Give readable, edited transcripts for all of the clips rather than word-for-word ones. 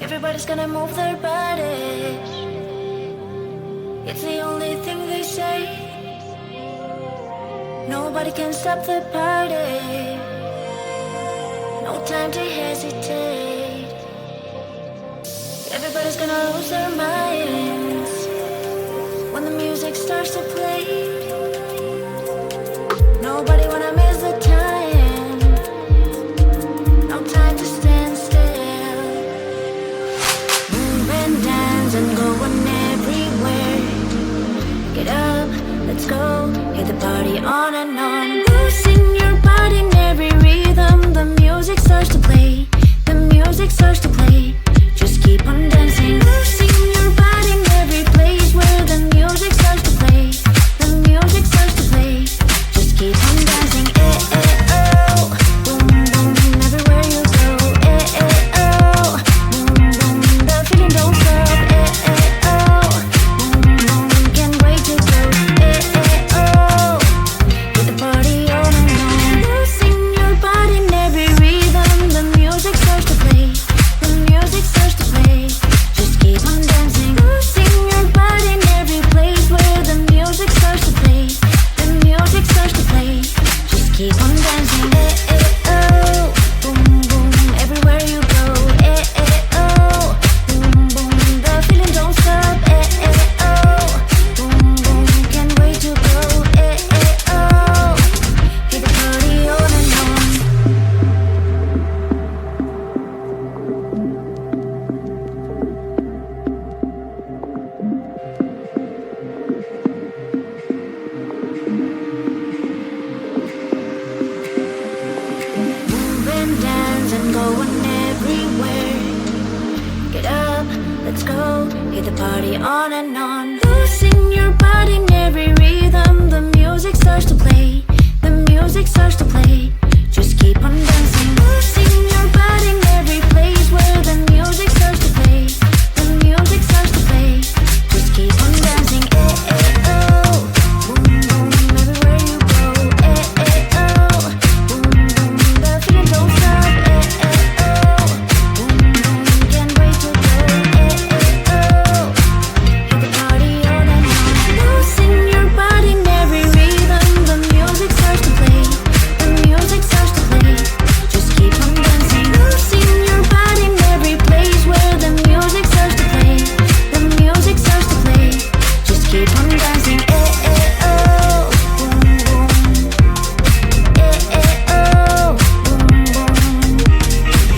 Everybody's gonna move their bodies. It's the only thing they say. Nobody can stop the party. No time to hesitate. Everybody's gonna lose their minds when the music starts to play. Nobody wanna miss the time. No time to stand still. Move and dance and going everywhere. Get up, let's go, hit the party on and on. Losing your body in every rhythm. The music starts to play. The music starts to play. Just keep on dancing. Losing your body in every place where the music starts to play. The music starts to play. Just keep on dancing. Eh, eh, oh. Boom, boom, everywhere you go. Eh, eh, oh. Boom, boom, the feeling don't stop. Eh, eh, oh. Boom, boom, can't wait to go. Eh, eh, oh. Get the party on and on. Losing your body in every rhythm. The music starts to play. The music starts to play. Just keep on dancing. Losing your body in every place where the music starts to play. The music starts to play. Just keep on dancing. Eh, eh, oh. Boom, boom, everywhere you go. Eh, eh, oh. Boom, boom, the feeling don't stop. Eh, eh, oh. Boom, boom, can't wait to go. Eh, eh, oh. Keep the party on and on. Move and dance and going everywhere. Get up, let's go, hit the party on and on. Losing your body in every rhythm. The music starts to play. The music starts to play. Just keep on dancing. Losing your body in every place where the music starts to play. The music starts to play. Just keep on dancing. Eh, eh, oh. Boom, boom, everywhere you go. Eh, eh, oh. Boom, boom, the feeling don't stop. Eh, eh, oh. Boom, boom, can't wait to go. Eh, eh, oh. Hit the party on and on. Losing your body in every rhythm. The music starts to play. The music starts to play. Just keep on dancing. Losing your body in every place where the music starts to play. The music starts to play. Just keep on dancing. Eh, eh, oh. Boom, boom. Eh, eh, oh. Boom, boom.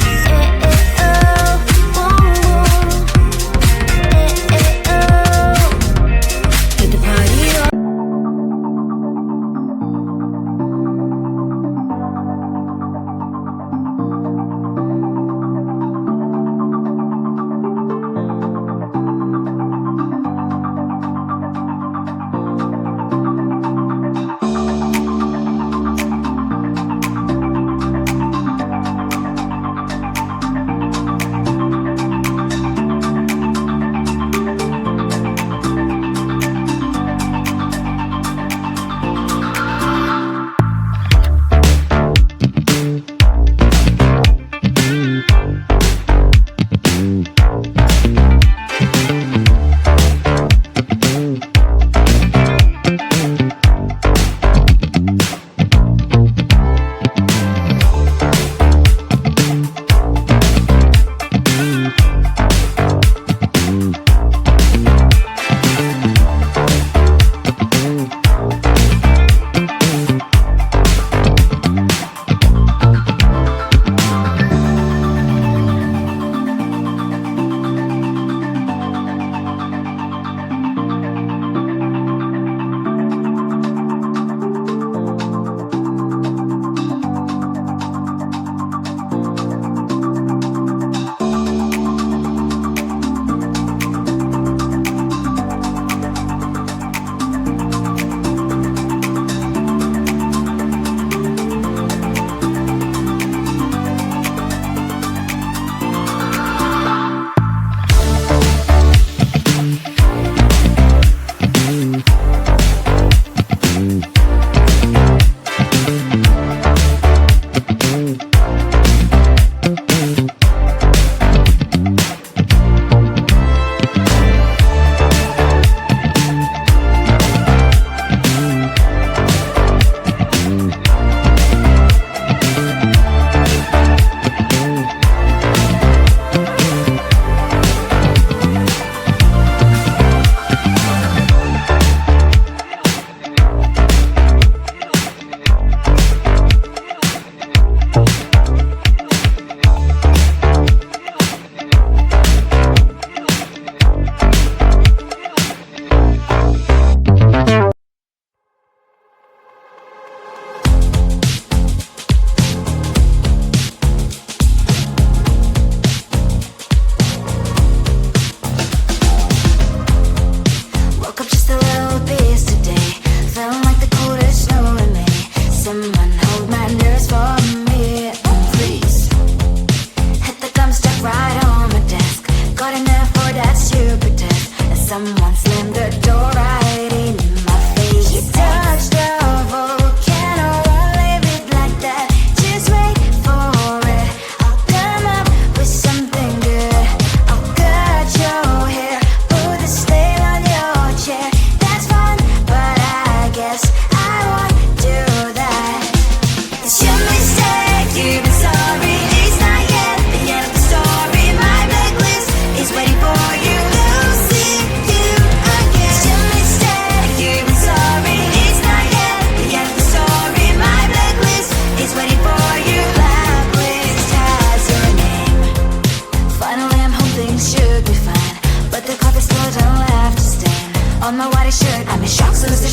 Eh, eh, oh. Boom, boom. Eh, eh, oh. Hit the party on.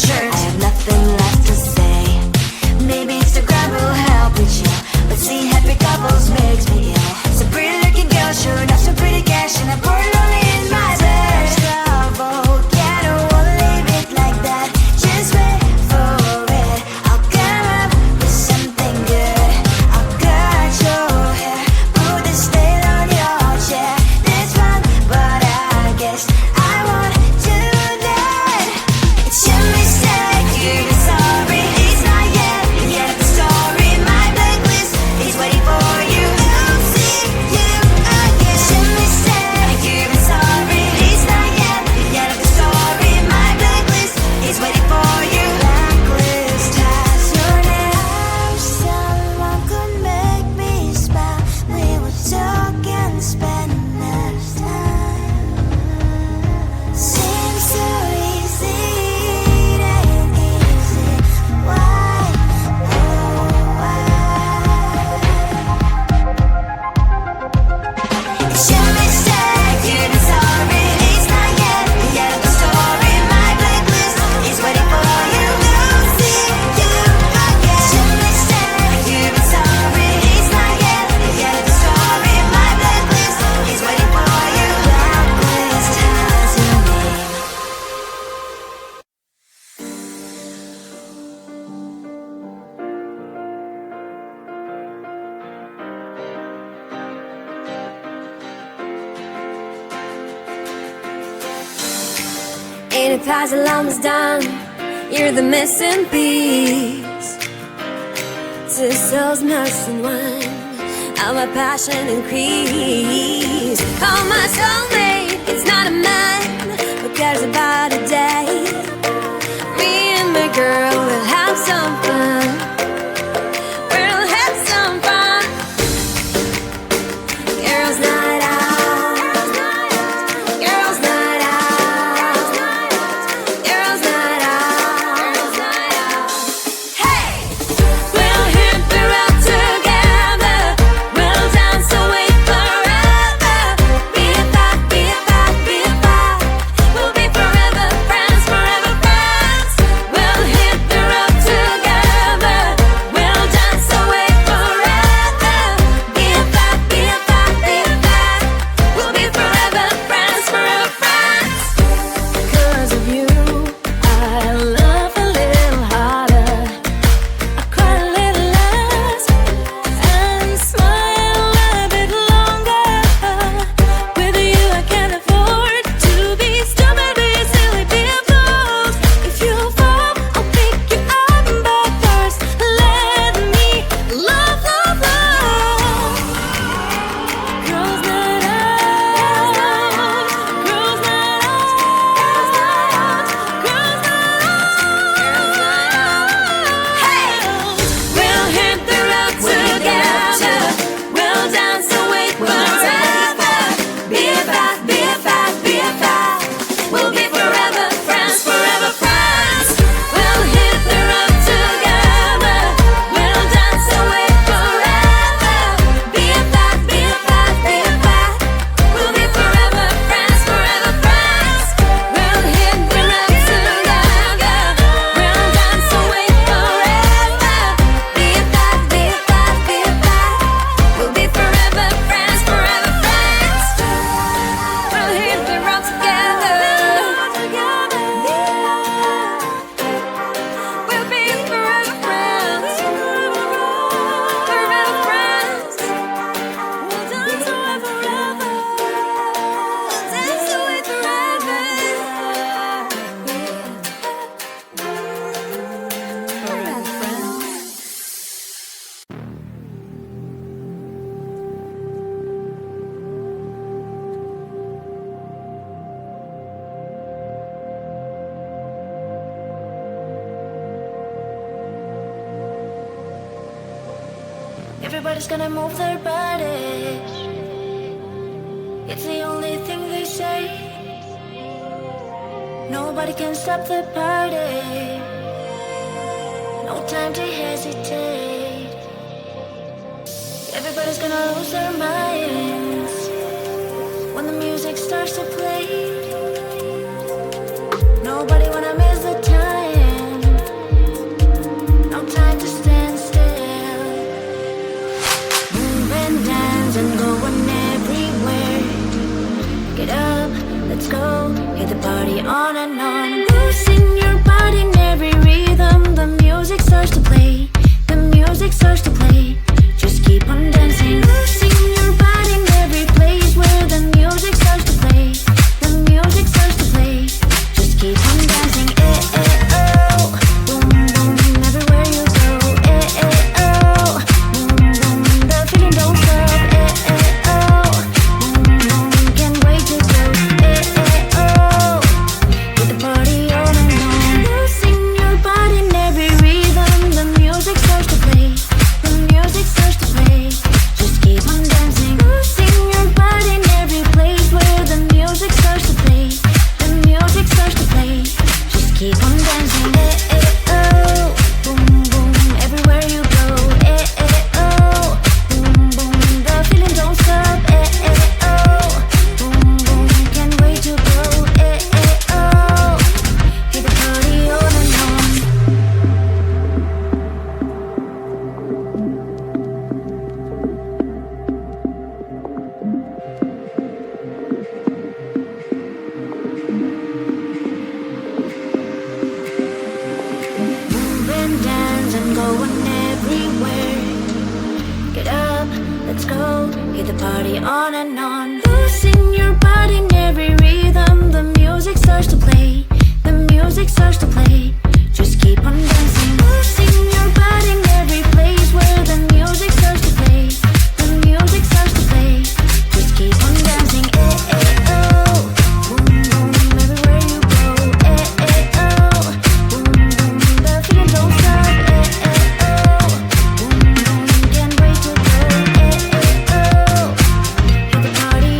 shirt. I have nothing left to say. Maybe Instagram will help with you, but seeing happy couples makes me ill. Some pretty looking girl showing off some pretty cash, and I pour it only in my bed. Trouble, yeah, I don't wanna leave it like that. Just wait for it. I'll come up with something good. I'll cut your hair, put the stain on your chair. That's fun, but I guess I won't do that. It's your mistake, you've been sorry. It's not yet the end of the story. My blacklist is waiting for you. I'll see you again. It's your mistake, you've been sorry. It's not yet the end of the story. My blacklist is waiting for you. Blacklist has your name. Someone could make me smile. We would talk and spend less time. Seems so easy, it ain't easy. Why? Oh, why? It's your mistake, you've been sorry. It's not yet the end of the story. My blacklist is waiting for you. I'll see you again. It's your mistake, you've been sorry. It's not yet the end of the story. My blacklist is waiting for you. Blacklist has your name. Ain't it past alarm is done? You're the missing piece. Two souls nursing one. How my passion increase. Oh, my soulmate, it's not a man who cares about a day. Me and my girl will have some fun. We'll have some fun. Girls' night out. Girls' night out. Girls' night out. Hey! We'll hit the road together. We'll dance away forever. Be a vibe, be a vibe, be a vibe. We'll be forever friends, forever friends. We'll hit the road together. We'll dance away forever. Be a vibe, be a vibe, be a vibe. We'll be forever friends, forever friends. 'Cause of you, I love a little harder. I cry a little less and smile a bit longer. With you, I can't afford to be stupid, be silly, be a fool. If you fall, I'll pick you up, but first let me love, love, love. Girls' night out. Girls' night out. Girls' night out. Hey! We'll hit the road together. We'll dance away forever. Be a vibe, be a vibe, be a vibe. We'll be forever friends, forever friends. We'll hit the road together. We'll dance away forever. Be a vibe, be a vibe, be a vibe. We'll be forever friends, forever friends. We'll hit the road together. We'll dance away forever. Be a vibe, be a vibe, be a vibe. We'll be forever friends, forever friends. We'll hit the road together. We'll be forever friends, forever friends. We'll dance away forever. We'll dance away forever. Forever friends. Everybody's gonna move their bodies. It's the only thing they say. Nobody can stop the party. No time to hesitate. Everybody's gonna lose their minds when the music starts to play. Nobody wanna miss the time. Get up, let's go, hit the party on and on. Losing your body in every rhythm. The music starts to play, the music starts to play. Just keep on dancing. Losing your body in every place where the music starts to play, the music starts to play. Just keep on dancing. Eh, eh, oh. Boom, boom, everywhere you go. Eh, eh, oh. Boom, boom, the feeling don't stop. Eh, eh, oh. Boom, boom, can't wait to go. Eh, eh, oh. Get the party on and on. Losing your body in every rhythm. The music starts to play, the music starts to play. Just keep on dancing. Losing your body in every place where the music starts to play, the music starts to play. Just keep on dancing. Eh, eh, oh. Boom, boom, everywhere you go. Eh, eh, oh. Boom, boom, the feeling don't stop. Eh, eh, oh. Boom, boom, can't wait to go. Eh, eh, oh. Get the party on and on. Move and dance and going everywhere. Get up, let's go, hit the party on and on. Losing your body in every rhythm. The music starts to play, the music starts to play. Just keep on dancing. Losing your body in every place where the music starts to play, the music starts to play. Just keep on dancing. Eh, eh, oh. Boom, boom, everywhere you go. Eh, eh, oh. Boom, boom, the feeling don't stop. Eh, eh, oh. Boom, boom, can't wait to go. Eh, eh, oh. Get the party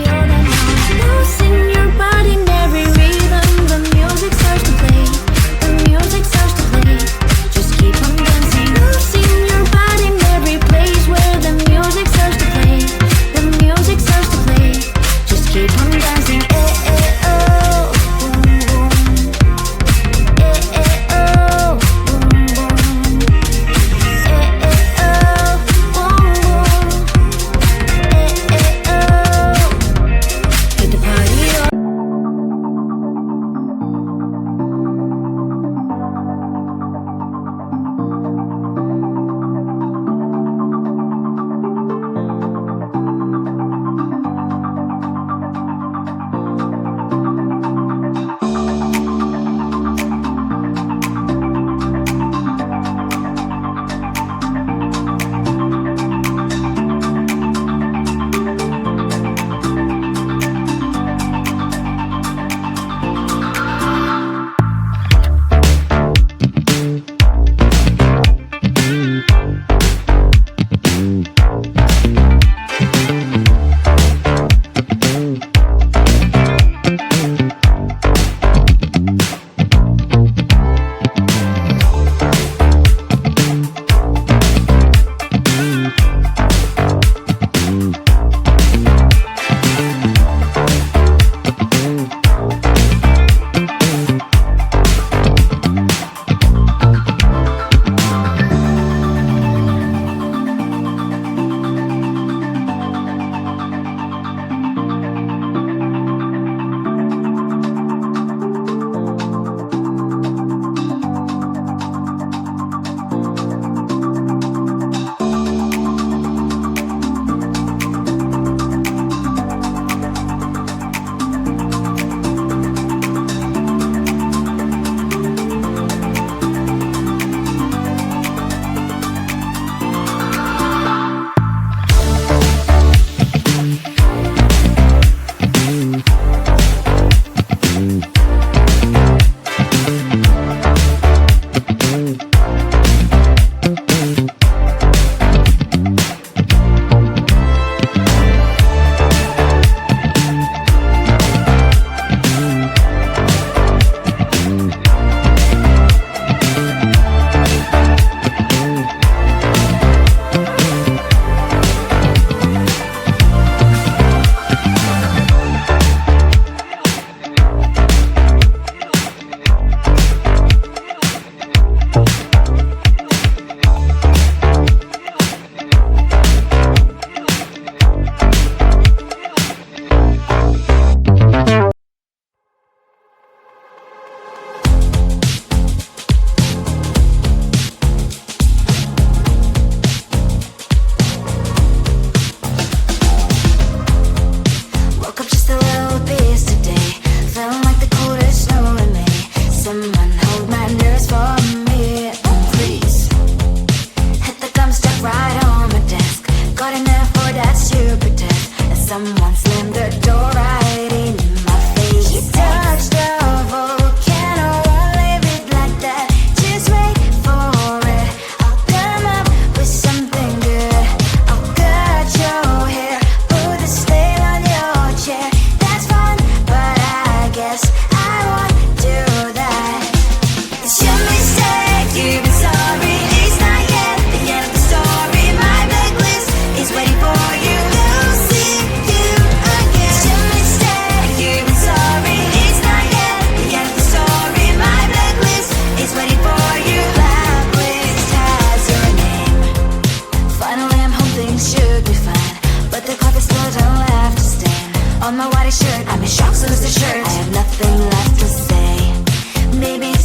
on my white shirt. I'm in shock, so lose the shirt. I have nothing left to say. Maybe